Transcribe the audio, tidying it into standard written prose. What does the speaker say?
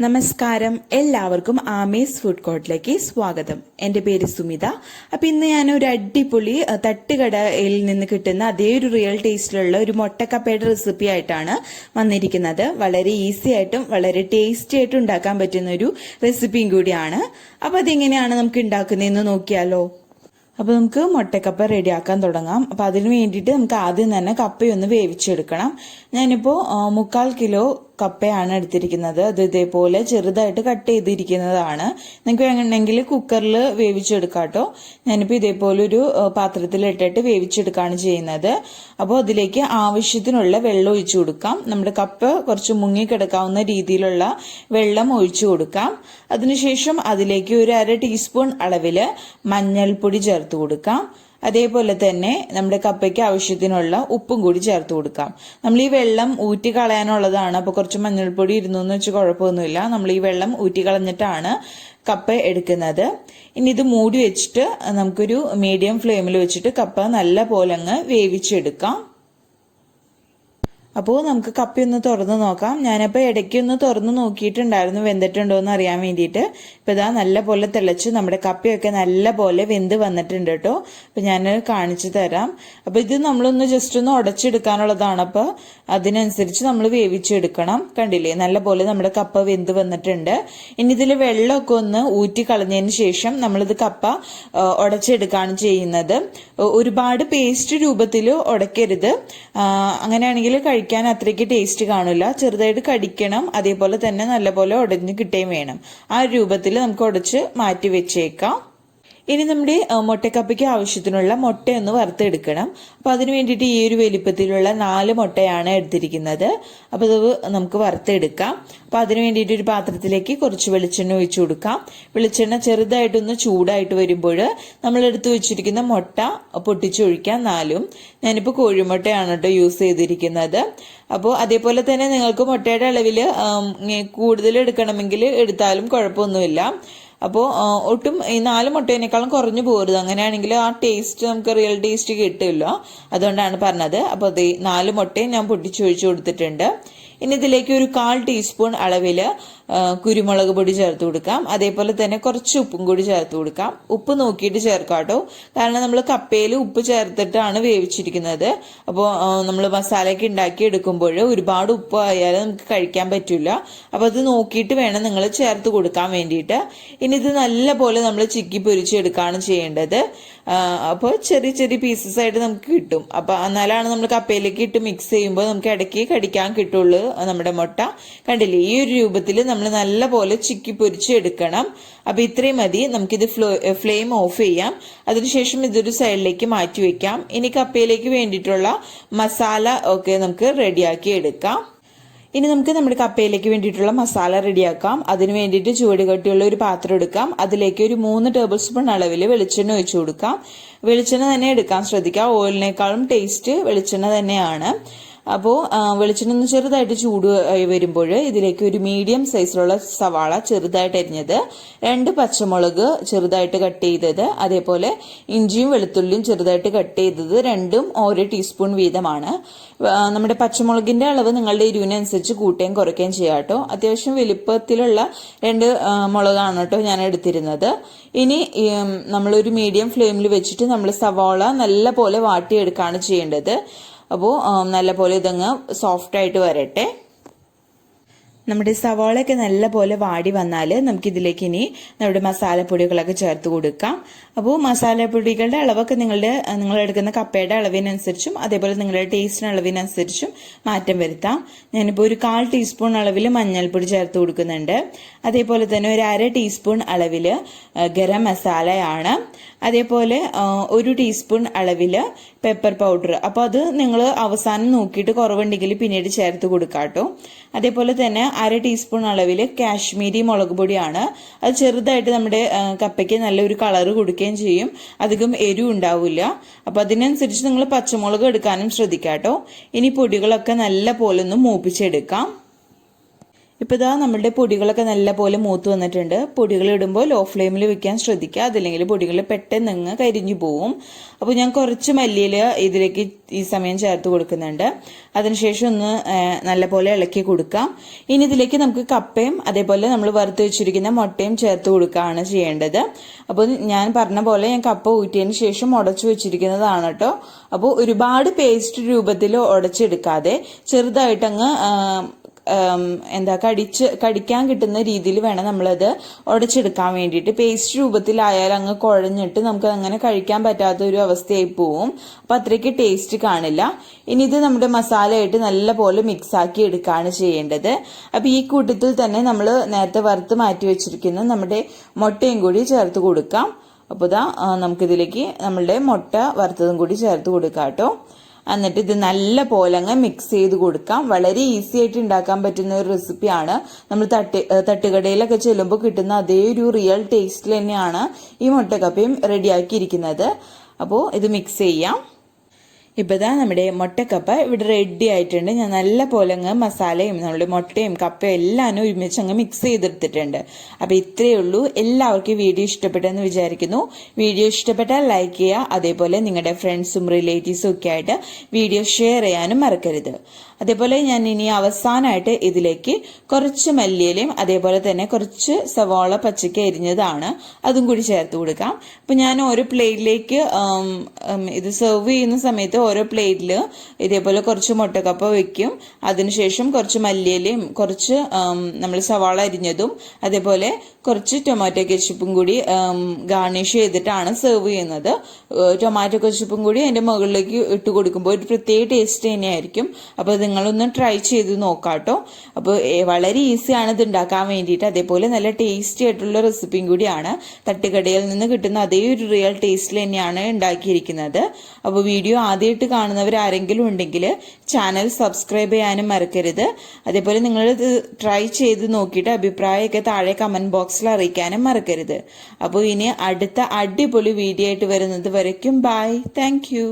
നമസ്കാരം, എല്ലാവർക്കും ആമീസ് ഫുഡ് കോർട്ടിലേക്ക് സ്വാഗതം. എൻ്റെ പേര് സുമിത. അപ്പം ഇന്ന് ഞാൻ ഒരു അടിപൊളി തട്ടുകടയിൽ നിന്ന് കിട്ടുന്ന അതേ ഒരു റിയൽ ടേസ്റ്റിലുള്ള ഒരു മുട്ടക്കപ്പയുടെ റെസിപ്പി ആയിട്ടാണ് വന്നിരിക്കുന്നത്. വളരെ ഈസി ആയിട്ടും വളരെ ടേസ്റ്റി ആയിട്ടും ഉണ്ടാക്കാൻ പറ്റുന്ന ഒരു റെസിപ്പിയും കൂടിയാണ്. അപ്പം അതെങ്ങനെയാണ് നമുക്ക് ഉണ്ടാക്കുന്നതെന്ന് നോക്കിയാലോ. അപ്പോൾ നമുക്ക് മുട്ടക്കപ്പ റെഡിയാക്കാൻ തുടങ്ങാം. അപ്പോൾ അതിന് വേണ്ടിയിട്ട് നമുക്ക് ആദ്യം തന്നെ കപ്പയൊന്ന് വേവിച്ചെടുക്കണം. ഞാനിപ്പോൾ 3/4 കിലോ കപ്പയാണ് എടുത്തിരിക്കുന്നത്. അത് ഇതേപോലെ ചെറുതായിട്ട് കട്ട് ചെയ്തിരിക്കുന്നതാണ്. നിങ്ങൾക്ക് വേണമെങ്കിൽ കുക്കറിൽ വേവിച്ചെടുക്കാം കേട്ടോ. ഞാനിപ്പോൾ ഇതേപോലെ ഒരു പാത്രത്തിലിട്ടിട്ട് വേവിച്ചെടുക്കുകയാണ് ചെയ്യുന്നത്. അപ്പോൾ അതിലേക്ക് ആവശ്യത്തിനുള്ള വെള്ളം ഒഴിച്ചു കൊടുക്കാം. നമ്മുടെ കപ്പ കുറച്ച് മുങ്ങിക്കിടക്കാവുന്ന രീതിയിലുള്ള വെള്ളം ഒഴിച്ചു കൊടുക്കാം. അതിനുശേഷം അതിലേക്ക് ഒരു 1/2 ടീസ്പൂൺ അളവിൽ മഞ്ഞൾപ്പൊടി ചേർത്ത് കൊടുക്കാം. അതേപോലെ തന്നെ നമ്മുടെ കപ്പയ്ക്ക് ആവശ്യത്തിനുള്ള ഉപ്പും കൂടി ചേർത്ത് കൊടുക്കാം. നമ്മൾ ഈ വെള്ളം ഊറ്റി കളയാനുള്ളതാണ്. അപ്പോൾ കുറച്ച് മഞ്ഞൾപ്പൊടി ഇരുന്നു വെച്ച് കുഴപ്പമൊന്നുമില്ല. നമ്മൾ ഈ വെള്ളം ഊറ്റി കളഞ്ഞിട്ടാണ് കപ്പ എടുക്കുന്നത്. ഇനി ഇത് മൂടി വെച്ചിട്ട് നമുക്കൊരു മീഡിയം ഫ്ലെയിമിൽ വെച്ചിട്ട് കപ്പ നല്ല പോലെ അങ്ങ് വേവിച്ചെടുക്കാം. അപ്പോൾ നമുക്ക് കപ്പയൊന്ന് തുറന്ന് നോക്കാം. ഞാനപ്പോൾ ഇടയ്ക്കൊന്ന് തുറന്ന് നോക്കിയിട്ടുണ്ടായിരുന്നു വെന്തിട്ടുണ്ടോ എന്ന് അറിയാൻ വേണ്ടിയിട്ട്. ഇപ്പോൾ ഇതാ നല്ല പോലെ തിളച്ച് നമ്മുടെ കപ്പയൊക്കെ നല്ല പോലെ വെന്ത് വന്നിട്ടുണ്ട് കേട്ടോ. അപ്പോൾ ഞാൻ കാണിച്ചു തരാം. അപ്പോൾ ഇത് നമ്മളൊന്ന് ജസ്റ്റ് ഒന്ന് ഉടച്ചെടുക്കാനുള്ളതാണ്. അപ്പോൾ അതിനനുസരിച്ച് നമ്മൾ വേവിച്ചെടുക്കണം. കണ്ടില്ലേ, നല്ല പോലെ നമ്മുടെ കപ്പ വെന്ത് വന്നിട്ടുണ്ട്. ഇനി ഇതിൽ വെള്ളമൊക്കെ ഒന്ന് ഊറ്റി കളഞ്ഞതിന് ശേഷം നമ്മളിത് കപ്പ ഉടച്ചെടുക്കുകയാണ് ചെയ്യുന്നത്. ഒരുപാട് പേസ്റ്റ് രൂപത്തിൽ ഉടക്കരുത്. അങ്ങനെയാണെങ്കിൽ കഴിക്കാൻ അത്രയ്ക്ക് ടേസ്റ്റ് കാണില്ല. ചെറുതായിട്ട് കടിക്കണം. അതേപോലെ തന്നെ നല്ലപോലെ ഉടഞ്ഞ് കിട്ടുകയും വേണം. ആ രൂപത്തിൽ നമുക്ക് ഉടച്ച് മാറ്റി വെച്ചേക്കാം. ഇനി നമ്മുടെ മുട്ടക്കപ്പയ്ക്ക് ആവശ്യത്തിനുള്ള മുട്ടയൊന്ന് വറുത്തെടുക്കണം. അപ്പോൾ അതിന് വേണ്ടിയിട്ട് ഈ ഒരു വലിപ്പത്തിലുള്ള 4 മുട്ടയാണ് എടുത്തിരിക്കുന്നത്. അപ്പോൾ അത് നമുക്ക് വറുത്തെടുക്കാം. അപ്പോൾ അതിന് വേണ്ടിയിട്ട് ഒരു പാത്രത്തിലേക്ക് കുറച്ച് വെളിച്ചെണ്ണ ഒഴിച്ചു കൊടുക്കാം. വെളിച്ചെണ്ണ ചെറുതായിട്ടൊന്ന് ചൂടായിട്ട് വരുമ്പോൾ നമ്മൾ എടുത്തു വെച്ചിരിക്കുന്ന മുട്ട പൊട്ടിച്ചൊഴിക്കാം. 4. ഞാനിപ്പോൾ കോഴിമുട്ടയാണ് കേട്ടോ യൂസ് ചെയ്തിരിക്കുന്നത്. അപ്പോൾ അതേപോലെ തന്നെ നിങ്ങൾക്ക് മുട്ടയുടെ അളവിൽ കൂടുതൽ എടുക്കണമെങ്കിൽ എടുത്താലും കുഴപ്പമൊന്നുമില്ല. അപ്പോൾ ഒട്ടും ഈ 4 മുട്ടേനേക്കാളും കുറഞ്ഞു പോകരുത്. അങ്ങനെയാണെങ്കിൽ ആ ടേസ്റ്റ് നമുക്ക് റിയൽ ടേസ്റ്റ് കിട്ടില്ല. അതുകൊണ്ടാണ് പറഞ്ഞത്. അപ്പോൾ അത് 4 മുട്ടയും ഞാൻ പൊട്ടിച്ചൊഴിച്ചു കൊടുത്തിട്ടുണ്ട്. ഇനി ഇതിലേക്ക് ഒരു 1/4 ടീസ്പൂൺ അളവിൽ കുരുമുളക് പൊടി ചേർത്ത് കൊടുക്കാം. അതേപോലെ തന്നെ കുറച്ച് ഉപ്പും കൂടി ചേർത്ത് കൊടുക്കാം. ഉപ്പ് നോക്കിയിട്ട് ചേർക്കാം കേട്ടോ. കാരണം നമ്മൾ കപ്പയിൽ ഉപ്പ് ചേർത്തിട്ടാണ് വേവിച്ചിരിക്കുന്നത്. അപ്പോൾ നമ്മൾ മസാലയൊക്കെ ഉണ്ടാക്കി എടുക്കുമ്പോൾ ഒരുപാട് ഉപ്പ് ആയാലും നമുക്ക് കഴിക്കാൻ പറ്റില്ല. അപ്പോൾ അത് നോക്കിയിട്ട് വേണം നിങ്ങൾ ചേർത്ത് കൊടുക്കാൻ വേണ്ടിയിട്ട്. ഇനി ഇത് നല്ല പോലെ നമ്മൾ ചിക്കി പൊരിച്ചെടുക്കുകയാണ് ചെയ്യേണ്ടത്. അപ്പോൾ ചെറിയ ചെറിയ പീസസ് ആയിട്ട് നമുക്ക് കിട്ടും. അപ്പോൾ എന്നാലാണ് നമ്മൾ കപ്പയിലേക്ക് ഇട്ട് മിക്സ് ചെയ്യുമ്പോൾ നമുക്ക് ഇടയ്ക്ക് കടിക്കാൻ കിട്ടുള്ളൂ നമ്മുടെ മുട്ട. കണ്ടില്ലേ, ഈ ഒരു രൂപത്തിൽ നമ്മൾ നല്ല പോലെ ചിക്കി പൊരിച്ചെടുക്കണം. അപ്പോൾ ഇത്രയും മതി. നമുക്കിത് ഫ്ലെയിം ഓഫ് ചെയ്യാം. അതിനുശേഷം ഇതൊരു സൈഡിലേക്ക് മാറ്റി വെക്കാം. ഇനി കപ്പയിലേക്ക് വേണ്ടിയിട്ടുള്ള മസാല ഒക്കെ നമുക്ക് റെഡിയാക്കി എടുക്കാം. ഇനി നമുക്ക് നമ്മുടെ കപ്പയിലേക്ക് വേണ്ടിയിട്ടുള്ള മസാല റെഡിയാക്കാം. അതിന് വേണ്ടിയിട്ട് ചുവട് കട്ടിയുള്ള ഒരു പാത്രം എടുക്കാം. അതിലേക്ക് ഒരു 3 ടേബിൾ സ്പൂൺ അളവിൽ വെളിച്ചെണ്ണ ഒഴിച്ചു കൊടുക്കാം. വെളിച്ചെണ്ണ തന്നെ എടുക്കാൻ ശ്രദ്ധിക്കാം. ഓയിലിനേക്കാളും ടേസ്റ്റ് വെളിച്ചെണ്ണ തന്നെയാണ്. അപ്പോൾ വെളിച്ചെണ്ണ ഒന്ന് ചെറുതായിട്ട് ചൂട് വരുമ്പോൾ ഇതിലേക്ക് ഒരു മീഡിയം സൈസിലുള്ള സവാള ചെറുതായിട്ട് അരിഞ്ഞത്, 2 പച്ചമുളക് ചെറുതായിട്ട് കട്ട് ചെയ്തത്, അതേപോലെ ഇഞ്ചിയും വെളുത്തുള്ളിയും ചെറുതായിട്ട് കട്ട് ചെയ്തത്, 2ഉം 1 ടീസ്പൂൺ വീതമാണ്. നമ്മുടെ പച്ചമുളകിന്റെ അളവ് നിങ്ങളുടെ എരിവിനനുസരിച്ച് കൂട്ടുകയും കുറയ്ക്കുകയും ചെയ്യാം കേട്ടോ. അത്യാവശ്യം വലിപ്പത്തിലുള്ള 2 മുളകാണ് കേട്ടോ ഞാൻ എടുത്തിരുന്നത്. ഇനി നമ്മളൊരു മീഡിയം ഫ്ലെയിമിൽ വെച്ചിട്ട് നമ്മൾ സവാള നല്ല പോലെ വാട്ടിയെടുക്കുകയാണ് ചെയ്യേണ്ടത്. അപ്പോൾ നല്ല പോലെ ഇതങ്ങ് സോഫ്റ്റ് ആയിട്ട് വരട്ടെ. നമ്മുടെ സവാളയൊക്കെ നല്ല പോലെ വാടി വന്നാൽ നമുക്കിതിലേക്ക് ഇനി നമ്മുടെ മസാലപ്പൊടികളൊക്കെ ചേർത്ത് കൊടുക്കാം. അപ്പോൾ മസാലപ്പൊടികളുടെ അളവൊക്കെ നിങ്ങൾ എടുക്കുന്ന കപ്പയുടെ അളവിനനുസരിച്ചും അതേപോലെ നിങ്ങളുടെ ടേസ്റ്റിന് അളവിനനുസരിച്ചും മാറ്റം വരുത്താം. ഞാനിപ്പോൾ ഒരു 1/4 ടീസ്പൂൺ അളവിൽ മഞ്ഞൾപ്പൊടി ചേർത്ത് കൊടുക്കുന്നുണ്ട്. അതേപോലെ തന്നെ ഒരു 1/2 ടീസ്പൂൺ അളവിൽ ഗരം മസാലയാണ്. അതേപോലെ 1 ടീസ്പൂൺ അളവിൽ പെപ്പർ പൗഡർ. അപ്പോൾ അത് നിങ്ങൾ അവസാനം നോക്കിയിട്ട് കുറവുണ്ടെങ്കിൽ പിന്നീട് ചേർത്ത് കൊടുക്കാം കേട്ടോ. അതേപോലെ തന്നെ 1/2 ടീസ്പൂൺ അളവിൽ കാശ്മീരി മുളക് പൊടിയാണ്. അത് ചെറുതായിട്ട് നമ്മുടെ കപ്പയ്ക്ക് നല്ലൊരു കളറ് കൊടുക്കുകയും ചെയ്യും. അധികം എരിവ് ഉണ്ടാവില്ല. അപ്പോൾ അതിനനുസരിച്ച് നിങ്ങൾ പച്ചമുളക് എടുക്കാനും ശ്രദ്ധിക്കാം കേട്ടോ. ഇനി പൊടികളൊക്കെ നല്ല പോലെ ഒന്ന് മൂപ്പിച്ചെടുക്കാം. ഇപ്പോൾ ഇതാ നമ്മളുടെ പൊടികളൊക്കെ നല്ലപോലെ മൂത്ത് വന്നിട്ടുണ്ട്. പൊടികൾ ഇടുമ്പോൾ ലോ ഫ്ലെയിമിൽ വെക്കാൻ ശ്രദ്ധിക്കുക, അതല്ലെങ്കിൽ പൊടികൾ പെട്ടെന്ന് കരിഞ്ഞു പോവും. അപ്പോൾ ഞാൻ കുറച്ച് മല്ലിയില ഇതിലേക്ക് ഈ സമയം ചേർത്ത് കൊടുക്കുന്നുണ്ട്. അതിനുശേഷം ഒന്ന് നല്ലപോലെ ഇളക്കി കൊടുക്കാം. ഇനി ഇതിലേക്ക് നമുക്ക് കപ്പയും അതേപോലെ നമ്മൾ വറുത്ത് വെച്ചിരിക്കുന്ന മുട്ടയും ചേർത്ത് കൊടുക്കുകയാണ് ചെയ്യേണ്ടത്. അപ്പോൾ ഞാൻ പറഞ്ഞ പോലെ ഞാൻ കപ്പ ഊറ്റിയതിന് ശേഷം ഉടച്ചു വെച്ചിരിക്കുന്നതാണ് കേട്ടോ. അപ്പോൾ ഒരുപാട് പേസ്റ്റ് രൂപത്തിൽ ഉടച്ചെടുക്കാതെ ചെറുതായിട്ടങ്ങ് കടിക്കാൻ കിട്ടുന്ന രീതിയിൽ വേണം നമ്മളത് ഉടച്ചെടുക്കാൻ വേണ്ടിയിട്ട്. പേസ്റ്റ് രൂപത്തിലായാൽ അങ്ങ് കുഴഞ്ഞിട്ട് നമുക്ക് അങ്ങനെ കഴിക്കാൻ പറ്റാത്ത ഒരു അവസ്ഥയായി പോവും. അപ്പൊ അത്രയ്ക്ക് ടേസ്റ്റ് കാണില്ല. ഇനി ഇത് നമ്മുടെ മസാലയായിട്ട് നല്ല പോലെ മിക്സ് ആക്കി എടുക്കുകയാണ് ചെയ്യേണ്ടത്. അപ്പൊ ഈ കൂട്ടത്തിൽ തന്നെ നമ്മൾ നേരത്തെ വറുത്ത് മാറ്റി വെച്ചിരിക്കുന്ന നമ്മുടെ മുട്ടയും കൂടി ചേർത്ത് കൊടുക്കാം. അപ്പോൾ ഇതാ നമുക്കിതിലേക്ക് നമ്മളുടെ മുട്ട വറുത്തതും കൂടി ചേർത്ത് കൊടുക്കാം കേട്ടോ. എന്നിട്ട് ഇത് നല്ല പോലെ അങ്ങ് മിക്സ് ചെയ്ത് കൊടുക്കാം. വളരെ ഈസി ആയിട്ട് ഉണ്ടാക്കാൻ പറ്റുന്ന ഒരു റെസിപ്പിയാണ്. നമ്മൾ തട്ടുകടയിലൊക്കെ ചെല്ലുമ്പോൾ കിട്ടുന്ന അതേ ഒരു റിയൽ ടേസ്റ്റിൽ തന്നെയാണ് ഈ മുട്ടക്കപ്പയും റെഡിയാക്കിയിരിക്കുന്നത്. അപ്പോൾ ഇത് മിക്സ് ചെയ്യാം. ഇപ്പോൾ ഇതാ നമ്മുടെ മുട്ടക്കപ്പ ഇവിടെ റെഡി ആയിട്ടുണ്ട്. ഞാൻ നല്ല പോലെ അങ്ങ് മസാലയും നമ്മുടെ മുട്ടയും കപ്പയും എല്ലാം ഒരുമിച്ച് അങ്ങ് മിക്സ് ചെയ്തെടുത്തിട്ടുണ്ട്. അപ്പോൾ ഇത്രയേ ഉള്ളൂ. എല്ലാവർക്കും വീഡിയോ ഇഷ്ടപ്പെട്ടെന്ന് വിചാരിക്കുന്നു. വീഡിയോ ഇഷ്ടപ്പെട്ടാൽ ലൈക്ക് ചെയ്യുക. അതേപോലെ നിങ്ങളുടെ ഫ്രണ്ട്സും റിലേറ്റീവ്സും ഒക്കെ ആയിട്ട് വീഡിയോ ഷെയർ ചെയ്യാനും മറക്കരുത്. അതേപോലെ ഞാൻ ഇനി അവസാനമായിട്ട് ഇതിലേക്ക് കുറച്ച് മല്ലിയിലയും അതേപോലെ തന്നെ കുറച്ച് സവാള പച്ചയ്ക്ക് അരിഞ്ഞതാണ് അതും കൂടി ചേർത്ത് കൊടുക്കാം. അപ്പം ഞാൻ ഓരോ പ്ലേറ്റിലേക്ക് ഇത് സെർവ് ചെയ്യുന്ന സമയത്ത് ഓരോ പ്ലേറ്റിൽ ഇതേപോലെ കുറച്ച് മുട്ടക്കപ്പ വെക്കും. അതിനുശേഷം കുറച്ച് മല്ലിയിലയും കുറച്ച് നമ്മൾ സവാള അരിഞ്ഞതും അതേപോലെ കുറച്ച് ടൊമാറ്റോ കെച്ചപ്പും കൂടി ഗാർണിഷ് ചെയ്തിട്ടാണ് സെർവ് ചെയ്യുന്നത്. ടൊമാറ്റോ കെച്ചപ്പും കൂടി അതിൻ്റെ മുകളിലേക്ക് ഇട്ട് കൊടുക്കുമ്പോൾ ഒരു പ്രത്യേക ടേസ്റ്റ് തന്നെയായിരിക്കും. അപ്പോൾ നിങ്ങളൊന്ന് ട്രൈ ചെയ്ത് നോക്കാട്ടോ. അപ്പോൾ വളരെ ഈസിയാണ് ഇത് ഉണ്ടാക്കാൻ വേണ്ടിയിട്ട്. അതേപോലെ നല്ല ടേസ്റ്റി ആയിട്ടുള്ള റെസിപ്പിയും കൂടിയാണ്. തട്ടുകടയിൽ നിന്ന് കിട്ടുന്ന അതേ ഒരു റിയൽ ടേസ്റ്റിൽ തന്നെയാണ് ഉണ്ടാക്കിയിരിക്കുന്നത്. അപ്പോൾ വീഡിയോ ആദ്യമായിട്ട് കാണുന്നവർ ആരെങ്കിലും ഉണ്ടെങ്കിൽ ചാനൽ സബ്സ്ക്രൈബ് ചെയ്യാനും മറക്കരുത്. അതേപോലെ നിങ്ങൾ ഇത് ട്രൈ ചെയ്ത് നോക്കിയിട്ട് അഭിപ്രായമൊക്കെ താഴെ കമന്റ് ബോക്സിൽ അറിയിക്കാനും മറക്കരുത്. അപ്പോൾ ഇനി അടുത്ത അടിപൊളി വീഡിയോ ആയിട്ട് വരുന്നത് വരയ്ക്കും ബൈ. Thank you.